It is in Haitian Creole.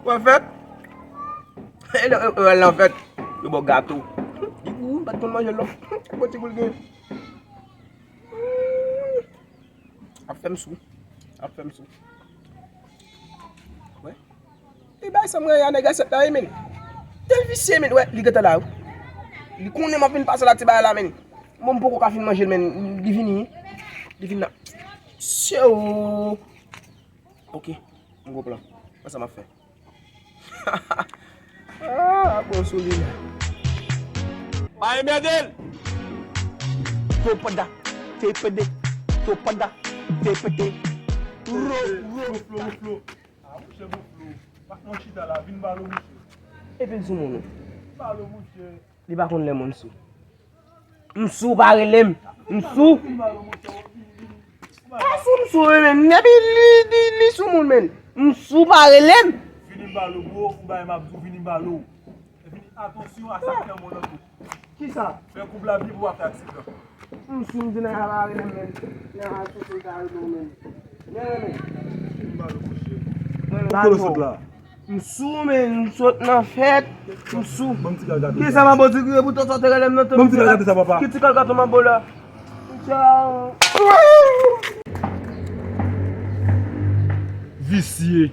En fait, en fait, le bon gâteau. Du coup, pas de manger là. Bon, tu veux afem sou. Afem sou. Ouais. Et bah, ça me y a cette là, men. Tel vicieux, men. Ouais, li gata là. Li connaît ma fin passer la tiba là, men. Mon poko ka fin manger, men. Li vini. Li vini là. Ciao. Ok. Mon gros plan. Ça m'a fait. Ah, bon solide. Ay Medel. Topada, tepede, topada, tepede. Flo. Ah, monsieur Flo. Pas mon chita là, vin balo monsieur. E pen sou moun. Balo monsieur. Li ba kon lem moun sou. Msou ba relem. Msou. Vin balo monsieur. Msou men. Nebi li sou moun men. Msou ba relem. Vin balo go, ba mabdou vin balo. Attention à ça qui mon auto. Ki sa? Fais couple la vie pour faire accident. Msou mdina ya ba relem men. Ya ha sou ka relem men. Vin balo monsieur. Mwen saute là. Msou men, msot nan fèt. Msou. Bon petit gars. Ki sa ma bo tigre pou to sote relem nan to. Bon petit gars ça papa. Ki ti kal gato ma bo la. Ciao. Vicié.